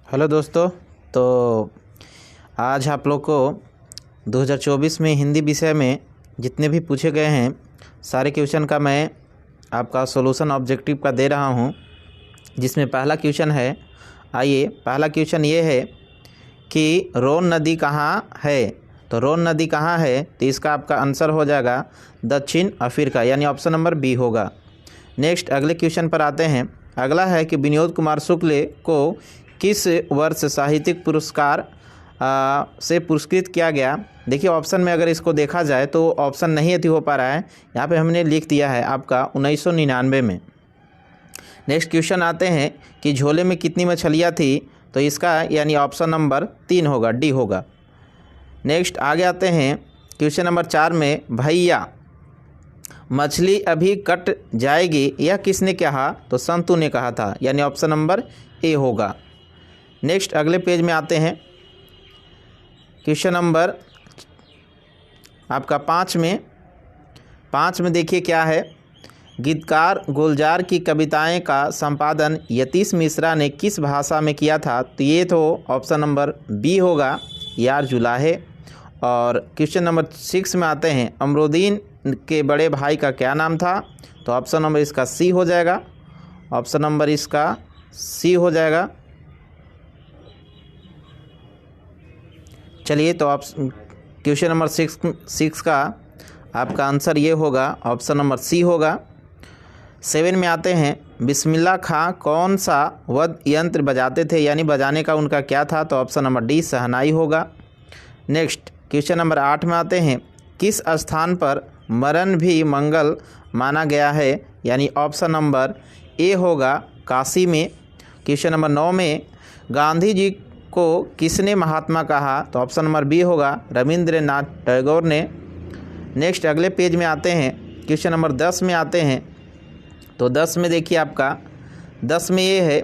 Hello दोस्तों। तो आज आप लोग को 2024 में हिंदी विषय में जितने भी पूछे गए हैं सारे क्वेश्चन का मैं आपका सॉल्यूशन ऑब्जेक्टिव का दे रहा हूं, जिसमें पहला क्वेश्चन है। आइए, पहला क्वेश्चन ये है कि रोन नदी कहाँ है। तो रोन नदी कहाँ है, तो इसका आपका आंसर हो जाएगा दक्षिण अफ्रीका, यानी ऑप्शन नंबर बी होगा। नेक्स्ट अगले क्वेश्चन पर आते हैं। अगला है कि विनोद कुमार शुक्ल को किस वर्ष साहित्यिक पुरस्कार से पुरस्कृत किया गया। देखिए, ऑप्शन में अगर इसको देखा जाए तो ऑप्शन नहीं अति हो पा रहा है, यहाँ पे हमने लिख दिया है आपका 1999 में। नेक्स्ट क्वेश्चन आते हैं कि झोले में कितनी मछलियाँ थी, तो इसका यानी ऑप्शन नंबर 3 होगा, डी होगा। नेक्स्ट आगे आते हैं क्वेश्चन नंबर 4 में, भैया मछली अभी कट जाएगी यह किसने कहा, तो संतू ने कहा था, यानी ऑप्शन नंबर ए होगा। नेक्स्ट अगले पेज में आते हैं। क्वेश्चन नंबर आपका 5 में देखिए क्या है। गीतकार गुलजार की कविताएं का संपादन यतीश मिश्रा ने किस भाषा में किया था, तो ये तो ऑप्शन नंबर बी होगा, यार जुलाहे। और क्वेश्चन नंबर 6 में आते हैं। अमरुद्दीन के बड़े भाई का क्या नाम था, तो ऑप्शन नंबर इसका सी हो जाएगा, ऑप्शन नंबर इसका सी हो जाएगा। चलिए, तो आप क्वेश्चन नंबर 6 का आपका आंसर ये होगा, ऑप्शन नंबर सी होगा। 7 में आते हैं। बिस्मिल्लाह खां कौन सा वाद्य यंत्र बजाते थे, यानी बजाने का उनका क्या था, तो ऑप्शन नंबर डी शहनाई होगा। नेक्स्ट क्वेश्चन नंबर 8 में आते हैं। किस स्थान पर मरण भी मंगल माना गया है, यानी ऑप्शन नंबर ए होगा, काशी में। क्वेश्चन नंबर 9 में, गांधी जी को किसने महात्मा कहा, तो ऑप्शन नंबर बी होगा, रविंद्रनाथ टैगोर ने। नेक्स्ट अगले पेज में आते हैं। क्वेश्चन नंबर 10 में आते हैं। तो 10 में देखिए आपका 10 में ये है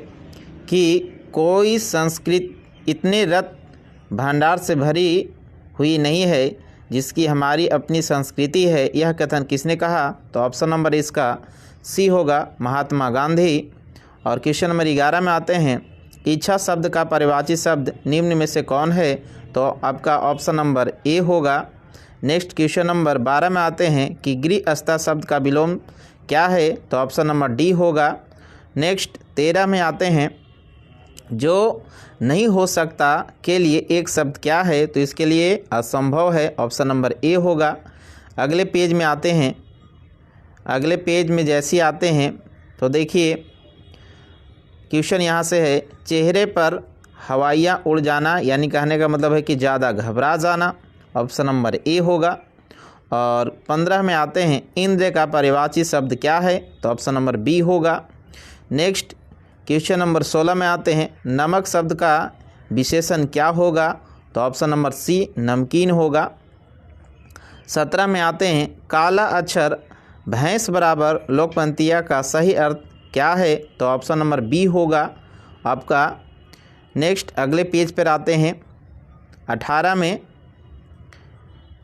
कि कोई संस्कृत इतने रत्न भंडार से भरी हुई नहीं है जिसकी हमारी अपनी संस्कृति है, यह कथन किसने कहा, तो ऑप्शन नंबर इसका सी होगा, महात्मा गांधी। और क्वेश्चन नंबर 11 में आते हैं। इच्छा शब्द का परिवाची शब्द निम्न में से कौन है, तो आपका ऑप्शन नंबर ए होगा। नेक्स्ट क्वेश्चन नंबर 12 में आते हैं कि गृहस्था शब्द का विलोम क्या है, तो ऑप्शन नंबर डी होगा। नेक्स्ट 13 में आते हैं। जो नहीं हो सकता के लिए एक शब्द क्या है, तो इसके लिए असंभव है, ऑप्शन नंबर ए होगा। अगले पेज में आते हैं। अगले पेज में जैसे आते हैं तो देखिए क्वेश्चन यहाँ से है, चेहरे पर हवाइयाँ उड़ जाना, यानी कहने का मतलब है कि ज़्यादा घबरा जाना, ऑप्शन नंबर ए होगा। और 15 में आते हैं। इंद्र का परिवाची शब्द क्या है, तो ऑप्शन नंबर बी होगा। नेक्स्ट क्वेश्चन नंबर 16 में आते हैं। नमक शब्द का विशेषण क्या होगा, तो ऑप्शन नंबर सी नमकीन होगा। 17 में आते हैं। काला अक्षर भैंस बराबर लोकपंतिया का सही अर्थ क्या है, तो ऑप्शन नंबर बी होगा आपका। नेक्स्ट अगले पेज पर आते हैं। 18 में,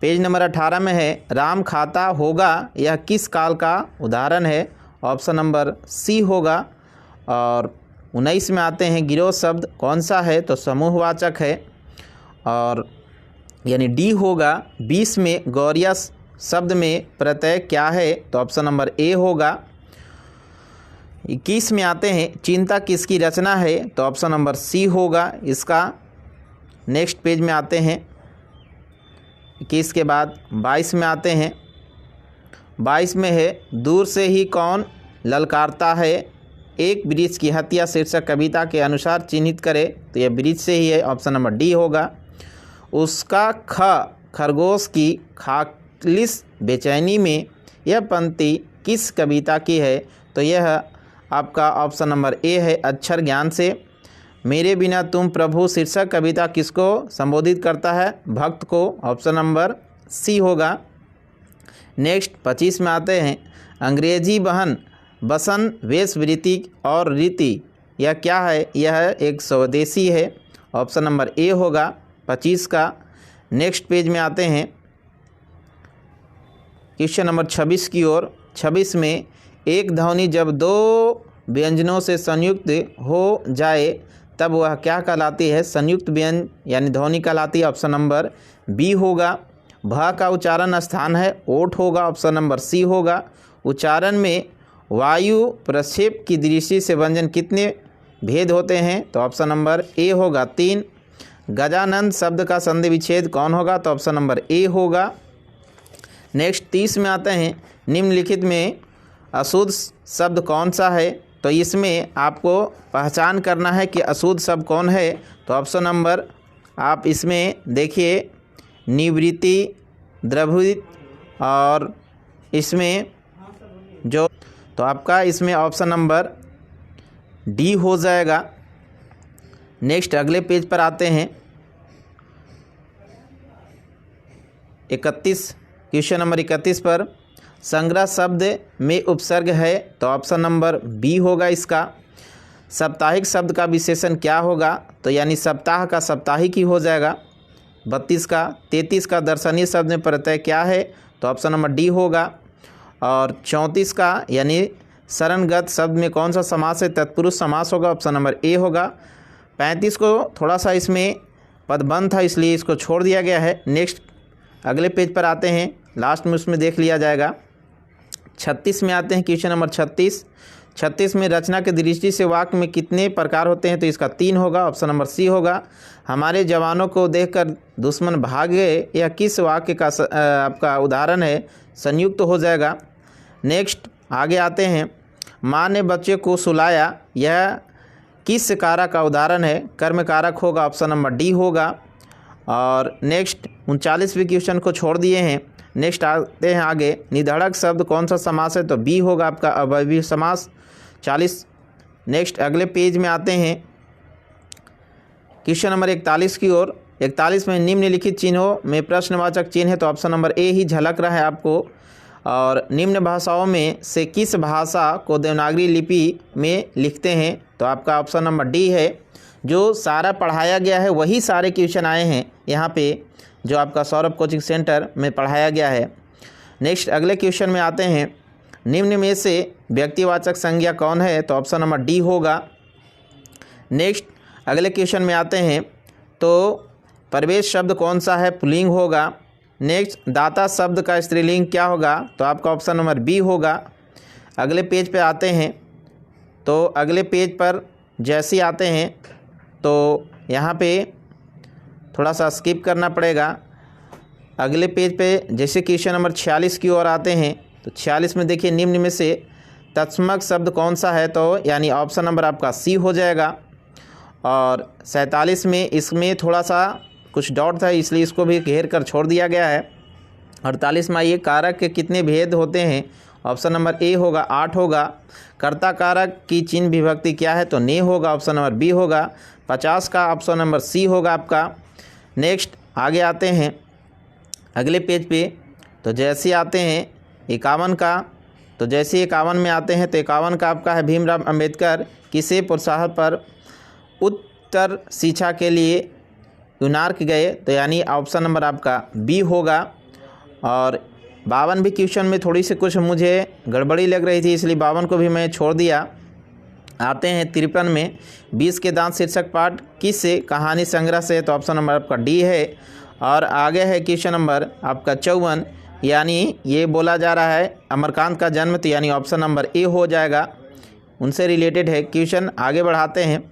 पेज नंबर 18 में है, राम खाता होगा यह किस काल का उदाहरण है, ऑप्शन नंबर सी होगा। और 19 में आते हैं। गिरोह शब्द कौन सा है, तो समूहवाचक है, और यानी डी होगा। 20 में गौरिया शब्द में प्रत्यय क्या है, तो ऑप्शन नंबर ए होगा। 21 में आते हैं। चिंता किसकी रचना है, तो ऑप्शन नंबर सी होगा इसका। नेक्स्ट पेज में आते हैं। 21 के बाद 22 में आते हैं। 22 में है, दूर से ही कौन ललकारता है, एक वृक्ष की हत्या शीर्षक कविता के अनुसार चिन्हित करे, तो यह वृक्ष से ही है, ऑप्शन नंबर डी होगा। उसका खरगोश की खालिस बेचैनी में, यह पंक्ति किस कविता की है, तो यह आपका ऑप्शन नंबर ए है, अक्षर ज्ञान से। मेरे बिना तुम प्रभु शीर्षक कविता किसको संबोधित करता है, भक्त को, ऑप्शन नंबर सी होगा। नेक्स्ट 25 में आते हैं। अंग्रेजी बहन बसन वेशवृत्ति और रीति यह क्या है, यह एक स्वदेशी है, ऑप्शन नंबर ए होगा 25 का। नेक्स्ट पेज में आते हैं। क्वेश्चन नंबर 26 की ओर। 26 में, एक ध्वनि जब दो व्यंजनों से संयुक्त हो जाए तब वह क्या कहलाती है? संयुक्त व्यंजन यानी ध्वनि कहलाती है। ऑप्शन नंबर बी होगा। भ का उच्चारण स्थान है, ओठ होगा। ऑप्शन नंबर सी होगा। उच्चारण में वायु प्रक्षेप की दृष्टि से व्यंजन कितने भेद होते हैं? तो ऑप्शन नंबर ए होगा 3। गजानंद शब्द का संधि विच्छेद कौन होगा? तो ऑप्शन नंबर ए होगा। नेक्स्ट 30 में आते हैं, निम्नलिखित में अशुद्ध शब्द कौन सा है? तो इसमें आपको पहचान करना है कि अशुद्ध शब्द कौन है। तो ऑप्शन नंबर आप इसमें देखिए, निवृत्ति, द्रवित और इसमें जो, तो आपका इसमें ऑप्शन नंबर डी हो जाएगा। नेक्स्ट अगले पेज पर आते हैं, 31 क्वेश्चन नंबर 31 पर, संग्रह शब्द में उपसर्ग है। तो ऑप्शन नंबर बी होगा इसका। साप्ताहिक शब्द का विशेषण क्या होगा? तो यानी सप्ताह का साप्ताहिक ही हो जाएगा। 32 का 33 का दर्शनीय शब्द में प्रत्यय क्या है? तो ऑप्शन नंबर डी होगा। और 34 का यानी शरणगत शब्द में कौन सा समास है? तत्पुरुष समास होगा। ऑप्शन नंबर ए होगा। 35 को थोड़ा सा इसमें पदबंध था इसलिए इसको छोड़ दिया गया है। नेक्स्ट अगले पेज पर आते हैं, लास्ट में उसमें देख लिया जाएगा। 36 में आते हैं, क्वेश्चन नंबर 36 में रचना के दृष्टि से वाक्य में कितने प्रकार होते हैं? तो इसका 3 होगा। ऑप्शन नंबर सी होगा। हमारे जवानों को देखकर दुश्मन भाग गए, यह किस वाक्य का आपका उदाहरण है? संयुक्त हो जाएगा। नेक्स्ट आगे आते हैं, माँ ने बच्चे को सुलाया, यह किस कारक का उदाहरण है? कर्म कारक होगा। ऑप्शन नंबर डी होगा। और नेक्स्ट 39वें क्वेश्चन को छोड़ दिए हैं। नेक्स्ट आते हैं आगे, निधड़क शब्द कौन सा समास है? तो बी होगा आपका अव्ययी समास। 40 नेक्स्ट अगले पेज में आते हैं, क्वेश्चन नंबर 41 की ओर। 41 में निम्नलिखित चिन्हों में प्रश्नवाचक चिन्ह है। तो ऑप्शन नंबर ए ही झलक रहा है आपको। और निम्न भाषाओं में से किस भाषा को देवनागरी लिपि में लिखते हैं? तो आपका ऑप्शन नंबर डी है। जो सारा पढ़ाया गया है वही सारे क्वेश्चन आए हैं यहाँ पे, जो आपका सौरभ कोचिंग सेंटर में पढ़ाया गया है। नेक्स्ट अगले क्वेश्चन में आते हैं, निम्न में से व्यक्तिवाचक संज्ञा कौन है? तो ऑप्शन नंबर डी होगा। नेक्स्ट अगले क्वेश्चन में आते हैं, तो प्रवेश शब्द कौन सा है? पुल्लिंग होगा। नेक्स्ट दाता शब्द का स्त्रीलिंग क्या होगा? तो आपका ऑप्शन नंबर बी होगा। अगले पेज पे आते हैं, तो अगले पेज पर जैसे ही आते हैं तो यहाँ पे थोड़ा सा स्किप करना पड़ेगा। अगले पेज पे जैसे क्वेश्चन नंबर 46 की ओर आते हैं, तो 46 में देखिए, निम्न में से तत्समक शब्द कौन सा है? तो यानी ऑप्शन नंबर आपका सी हो जाएगा। और 47 में इसमें थोड़ा सा कुछ डाउट था इसलिए इसको भी घेर कर छोड़ दिया गया है। 48 में आइए, कारक के कितने भेद होते हैं? ऑप्शन नंबर ए होगा 8 होगा। कर्ता कारक की चिन्ह विभक्ति क्या है? तो ने होगा। ऑप्शन नंबर बी होगा। 50 का ऑप्शन नंबर सी होगा आपका। नेक्स्ट आगे आते हैं अगले पेज पे, तो जैसे आते हैं 51 का, तो जैसे 51 में आते हैं तो 51 का आपका है, भीमराव अंबेडकर किसे प्रोत्साहन पर उत्तर शिक्षा के लिए यूनार्क गए? तो यानी ऑप्शन नंबर आपका बी होगा। और 52 भी क्वेश्चन में थोड़ी सी कुछ मुझे गड़बड़ी लग रही थी इसलिए 52 को भी मैं छोड़ दिया। आते हैं 53 में, 20 के दांत शीर्षक पाठ किस कहानी संग्रह से? तो ऑप्शन नंबर आपका डी है। और आगे है क्वेश्चन नंबर आपका 54, यानी ये बोला जा रहा है अमरकांत का जन्म, तो यानी ऑप्शन नंबर ए हो जाएगा, उनसे रिलेटेड है क्वेश्चन। आगे बढ़ाते हैं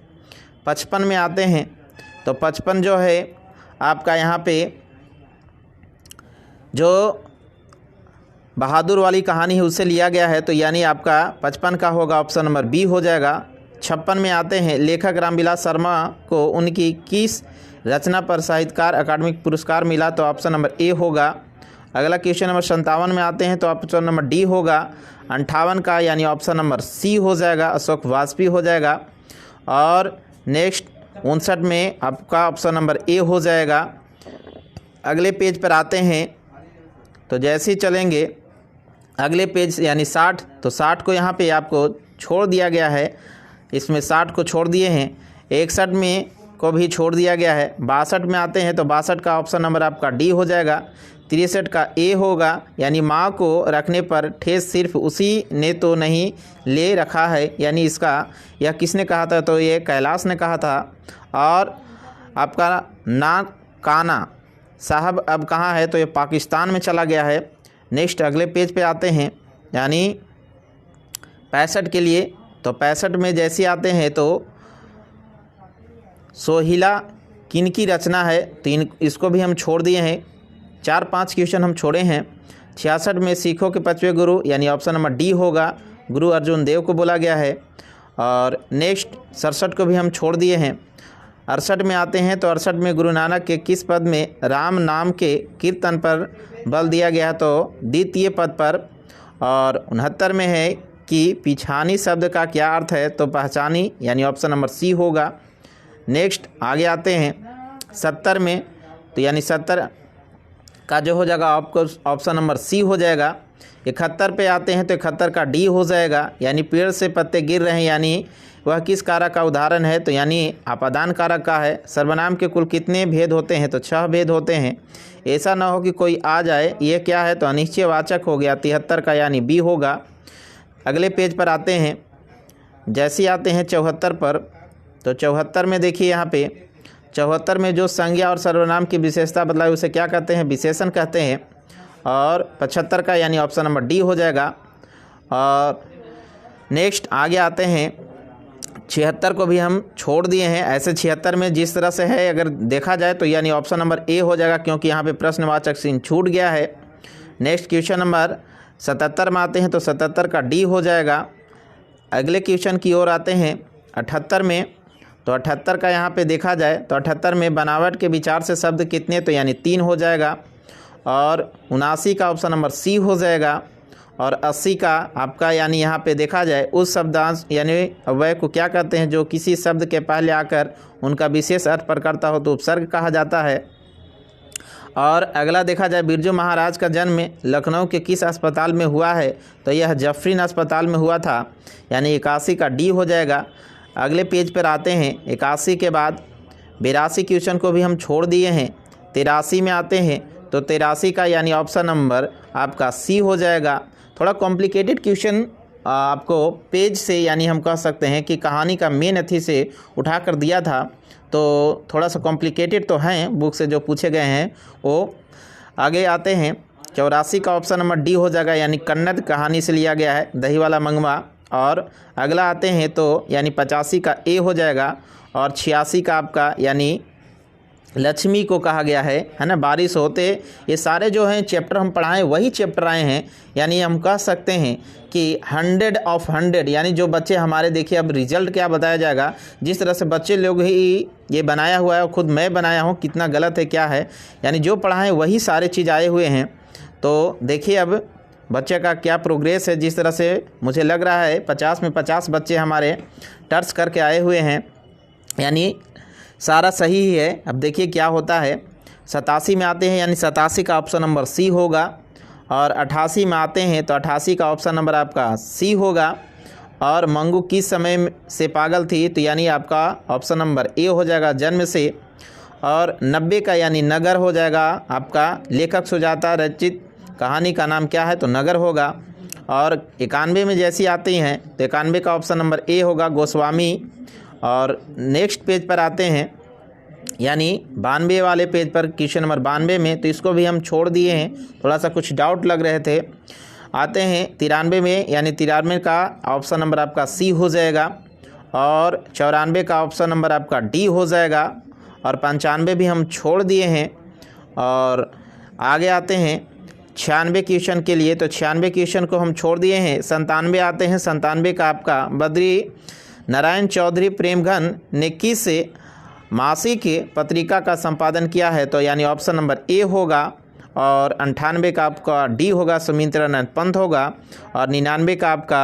55 में आते हैं, तो 55 जो है आपका यहाँ पे जो बहादुर वाली कहानी है उससे लिया गया है, तो यानी आपका 55 का होगा, ऑप्शन नंबर बी हो जाएगा। 56 में आते हैं, लेखक रामविलास शर्मा को उनकी किस रचना पर साहित्यकार अकादमिक पुरस्कार मिला? तो ऑप्शन नंबर ए होगा। अगला क्वेश्चन नंबर 57 में आते हैं, तो ऑप्शन नंबर डी होगा। 58 का यानी ऑप्शन नंबर सी हो जाएगा, अशोक वाजपेयी हो जाएगा। और नेक्स्ट 59 में आपका ऑप्शन नंबर ए हो जाएगा। अगले पेज पर आते हैं, तो जैसे ही चलेंगे अगले पेज यानी 60, तो 60 को यहाँ पे आपको छोड़ दिया गया है, इसमें 60 को छोड़ दिए हैं। 61 में को भी छोड़ दिया गया है। 62 में आते हैं, तो 62 का ऑप्शन नंबर आपका डी हो जाएगा। 63 का ए होगा, यानी माँ को रखने पर ठेस सिर्फ उसी ने तो नहीं ले रखा है, यानी इसका यह किसने कहा था, तो ये कैलाश ने कहा था। और आपका नाकाना साहब अब कहाँ है, तो ये पाकिस्तान में चला गया है। नेक्स्ट अगले पेज पे आते हैं, यानी 65 के लिए। तो 65 में जैसे आते हैं तो सोहिला किन की रचना है, तो इसको भी हम छोड़ दिए हैं। 4-5 क्वेश्चन हम छोड़े हैं। 66 में सिखों के 5वें गुरु, यानी ऑप्शन नंबर डी होगा, गुरु अर्जुन देव को बोला गया है। और नेक्स्ट 67 को भी हम छोड़ दिए हैं। 68 में आते हैं, तो 68 में गुरु नानक के किस पद में राम नाम के कीर्तन पर बल दिया गया, तो द्वितीय पद पर। और 69 में है कि पिछानी शब्द का क्या अर्थ है, तो पहचानी, यानी ऑप्शन नंबर सी होगा। नेक्स्ट आगे आते हैं 70 में, तो यानी 70 का जो हो जाएगा आपको ऑप्शन नंबर सी हो जाएगा। 71 पे आते हैं, तो 71 का डी हो जाएगा, यानी पेड़ से पत्ते गिर रहे हैं, यानी वह किस कारक का उदाहरण है, तो यानी आपादान कारक का है। सर्वनाम के कुल कितने भेद होते हैं, तो 6 भेद होते हैं। ऐसा ना हो कि कोई आ जाए, ये क्या है, तो अनिश्चयवाचक हो गया, 73 का यानी बी होगा। अगले पेज पर आते हैं, जैसे आते हैं 74 पर, तो 74 में देखिए यहाँ पे 74 में जो संज्ञा और सर्वनाम की विशेषता बदलाई उसे क्या कहते हैं, विशेषण कहते हैं। और 75 का यानी ऑप्शन नंबर डी हो जाएगा। और नेक्स्ट आगे आते हैं 76 को भी हम छोड़ दिए हैं। ऐसे 76 में जिस तरह से है अगर देखा जाए तो यानी ऑप्शन नंबर ए हो जाएगा, क्योंकि यहाँ पे प्रश्नवाचक चिन्ह छूट गया है। नेक्स्ट क्वेश्चन नंबर 77 में आते हैं, तो 77 का डी हो जाएगा। अगले क्वेश्चन की ओर आते हैं 78 में, तो 78 का यहाँ पे देखा जाए तो 78 में बनावट के विचार से शब्द कितने, तो यानी 3 हो जाएगा। और 79 का ऑप्शन नंबर सी हो जाएगा। और 80 का आपका यानी यहाँ पे देखा जाए उस शब्दांश यानी अव्यय को क्या कहते हैं, जो किसी शब्द के पहले आकर उनका विशेष अर्थ प्रकट करता हो, तो उपसर्ग कहा जाता है। और अगला देखा जाए बिरजू महाराज का जन्म लखनऊ के किस अस्पताल में हुआ है, तो यह जफरीन अस्पताल में हुआ था, यानी 81 का डी हो जाएगा। अगले पेज पर आते हैं 81 के बाद 82 क्वेश्चन को भी हम छोड़ दिए हैं। 83 में आते हैं, तो 83 का यानी ऑप्शन नंबर आपका सी हो जाएगा। थोड़ा कॉम्प्लिकेटेड क्वेश्चन आपको पेज से यानी हम कह सकते हैं कि कहानी का मेन अथी से उठा कर दिया था, तो थोड़ा सा कॉम्प्लिकेटेड तो हैं बुक से जो पूछे गए हैं वो। आगे आते हैं 84 का ऑप्शन नंबर डी हो जाएगा, यानी कन्नड़ कहानी से लिया गया है, दही वाला मंगवा। और अगला आते हैं तो यानी 85 का ए हो जाएगा। और 86 का आपका यानी लक्ष्मी को कहा गया है ना, बारिश होते। ये सारे जो हैं चैप्टर हम पढ़ाएं वही चैप्टर आए हैं, यानी हम कह सकते हैं कि 100 ऑफ 100, यानी जो बच्चे हमारे देखिए अब रिजल्ट क्या बताया जाएगा, जिस तरह से बच्चे लोग ही ये बनाया हुआ है, खुद मैं बनाया हूँ, कितना गलत है क्या है, यानी जो पढ़ाएं वही सारे चीज़ आए हुए हैं। तो देखिए अब बच्चे का क्या प्रोग्रेस है, जिस तरह से मुझे लग रहा है 50 में 50 बच्चे हमारे टर्च करके आए हुए हैं, यानी सारा सही ही है। अब देखिए क्या होता है। 87 में आते हैं, यानी 87 का ऑप्शन नंबर सी होगा। और 88 में आते हैं, तो 88 का ऑप्शन नंबर आपका सी होगा। और मंगू किस समय से पागल थी, तो यानी आपका ऑप्शन नंबर ए हो जाएगा, जन्म से। और 90 का यानी नगर हो जाएगा आपका, लेखक सुजाता रचित कहानी का नाम क्या है, तो नगर होगा। और 91 में जैसी आती हैं, तो 91 का ऑप्शन नंबर ए होगा, गोस्वामी। और नेक्स्ट पेज पर आते हैं, यानी 92 वाले पेज पर क्वेश्चन नंबर 92 में, तो इसको भी हम छोड़ दिए हैं, थोड़ा सा कुछ डाउट लग रहे थे। आते हैं 93 में, यानी 93 का ऑप्शन नंबर आपका सी हो जाएगा। और 94 का ऑप्शन नंबर आपका डी हो जाएगा। और 95 भी हम छोड़ दिए हैं। और आगे आते हैं 96 क्वेश्चन के लिए, तो 96 क्वेश्चन को हम छोड़ दिए हैं। 97 आते हैं, 97 का आपका बद्री नारायण चौधरी प्रेमघन ने किस मासिक पत्रिका का संपादन किया है, तो यानी ऑप्शन नंबर ए होगा। और 98 का आपका डी होगा, सुमित्रानंद पंत होगा। और 99 का आपका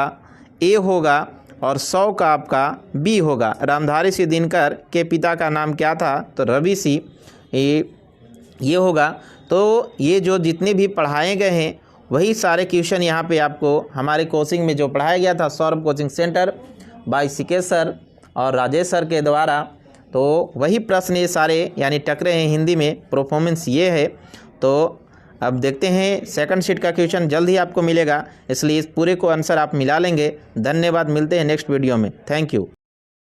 ए होगा। और 100 का आपका बी होगा। रामधारी सिंह दिनकर के पिता का नाम क्या था, तो रवि सिंह ये होगा। तो ये जो जितने भी पढ़ाए गए हैं वही सारे क्वेश्चन यहाँ पे आपको हमारे कोचिंग में जो पढ़ाया गया था, Saurabh coaching centre by Sikesh sir और राजेश सर के द्वारा, तो वही प्रश्न ये सारे यानी टकरे हैं हिंदी में। परफॉर्मेंस ये है। तो अब देखते हैं सेकंड शीट का क्वेश्चन जल्द ही आपको मिलेगा, इसलिए इस पूरे को आंसर आप मिला लेंगे। धन्यवाद, मिलते हैं नेक्स्ट वीडियो में। Thank you.